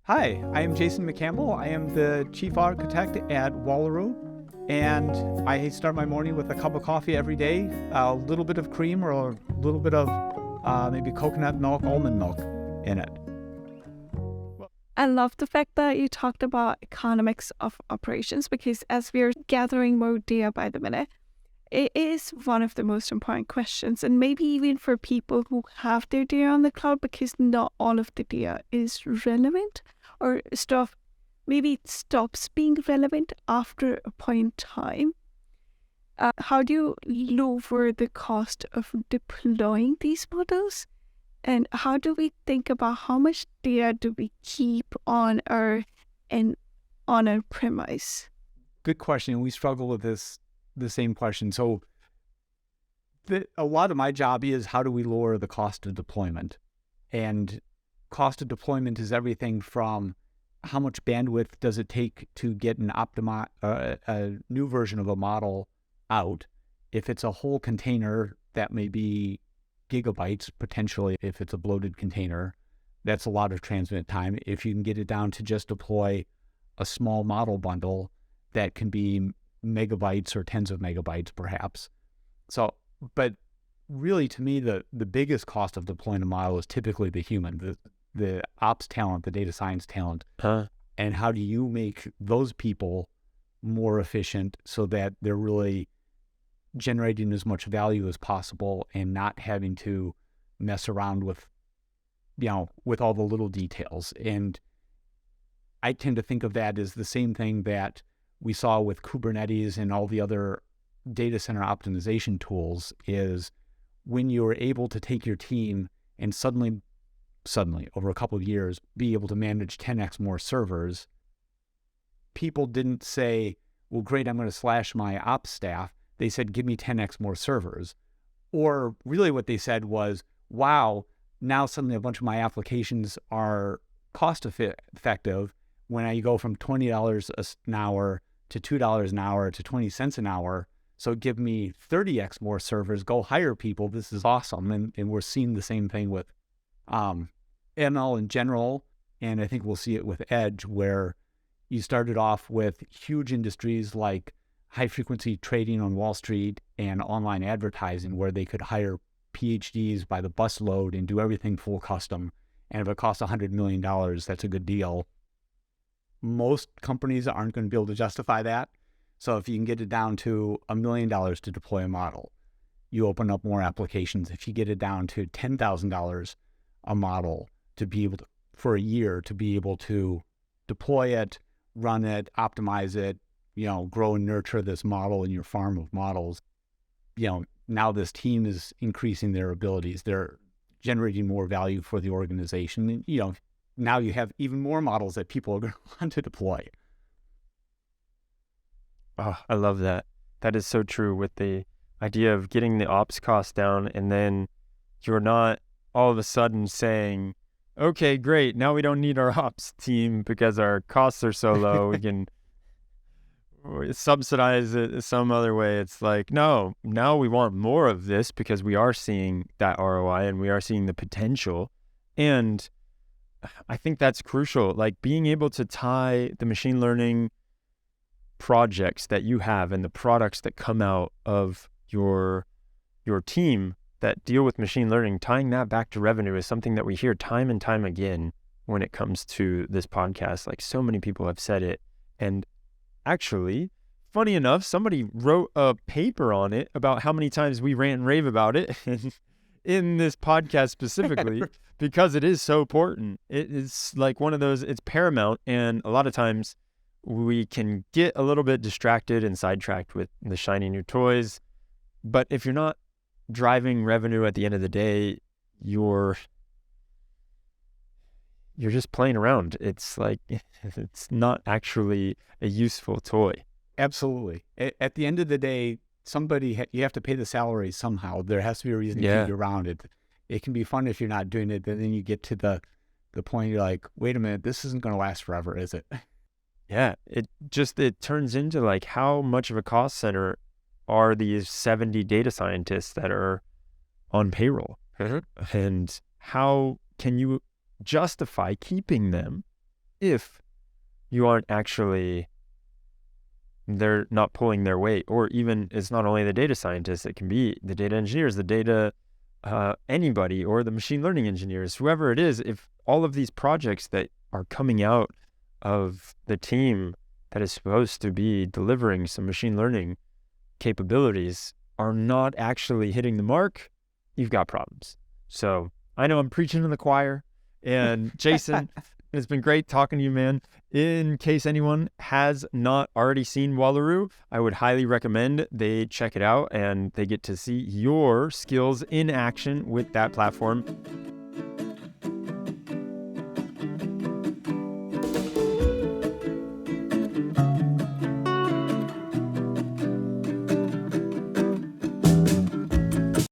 Hi, I am Jason McCampbell. I am the Chief Architect at Wallaroo, and I start my morning with a cup of coffee every day, a little bit of cream or a little bit of maybe coconut milk, almond milk in it. I love the fact that you talked about economics of operations, because as we're gathering more data by the minute, it is one of the most important questions, and maybe even for people who have their data on the cloud, because not all of the data is relevant, or stuff maybe it stops being relevant after a point in time. How do you lower the cost of deploying these models? And how do we think about how much data do we keep on our premise? Good question. We struggle with the same question. So a lot of my job is how do we lower the cost of deployment? And cost of deployment is everything from how much bandwidth does it take to get a new version of a model out. If it's a whole container, that may be gigabytes potentially. If it's a bloated container, that's a lot of transmit time. If you can get it down to just deploy a small model bundle, that can be megabytes or tens of megabytes perhaps. So, but really to me, the biggest cost of deploying a model is typically the human, the ops talent, the data science talent. And how do you make those people more efficient so that they're really generating as much value as possible and not having to mess around with all the little details. And I tend to think of that as the same thing that we saw with Kubernetes and all the other data center optimization tools, is when you're able to take your team and suddenly over a couple of years be able to manage 10x more servers. People didn't say, well, great, I'm going to slash my ops staff. They said, give me 10x more servers. Or really what they said was, wow, now suddenly a bunch of my applications are cost effective when I go from $20 an hour to $2 an hour to 20 cents an hour. So give me 30x more servers, go hire people. This is awesome. And we're seeing the same thing with ML in general. And I think we'll see it with Edge, where you started off with huge industries like high frequency trading on Wall Street and online advertising, where they could hire PhDs by the busload and do everything full custom. And if it costs $100 million, that's a good deal. Most companies aren't going to be able to justify that. So if you can get it down to $1 million to deploy a model, you open up more applications. If you get it down to $10,000 a model to be able to, for a year, to be able to deploy it, run it, optimize it, grow and nurture this model in your farm of models, now this team is increasing their abilities. They're generating more value for the organization. And, now you have even more models that people are going to want to deploy. Oh, I love that. That is so true, with the idea of getting the ops cost down, and then you're not all of a sudden saying, okay, great, now we don't need our ops team because our costs are so low. We can subsidize it some other way. It's like, no, now we want more of this because we are seeing that ROI and we are seeing the potential. And I think that's crucial, like being able to tie the machine learning projects that you have and the products that come out of your team that deal with machine learning, tying that back to revenue is something that we hear time and time again when it comes to this podcast. Like, so many people have said it. And actually, funny enough, somebody wrote a paper on it about how many times we rant and rave about it in this podcast specifically, because it is so important. It is like one of those, it's paramount. And a lot of times we can get a little bit distracted and sidetracked with the shiny new toys. But if you're not driving revenue at the end of the day, you're just playing around. It's like, it's not actually a useful toy. Absolutely. At the end of the day, you have to pay the salary somehow. There has to be a reason to keep you around it. It can be fun if you're not doing it, but then you get to the point you're like, wait a minute, this isn't going to last forever, is it? Yeah, it turns into like, how much of a cost center are these 70 data scientists that are on payroll? And how can you justify keeping them if you aren't actually, they're not pulling their weight. Or even, it's not only the data scientists, it can be the data engineers, the data, anybody, or the machine learning engineers, whoever it is. If all of these projects that are coming out of the team that is supposed to be delivering some machine learning capabilities are not actually hitting the mark, you've got problems. So I know I'm preaching to the choir. And Jason, it's been great talking to you, man. In case anyone has not already seen Wallaroo, I would highly recommend they check it out and they get to see your skills in action with that platform.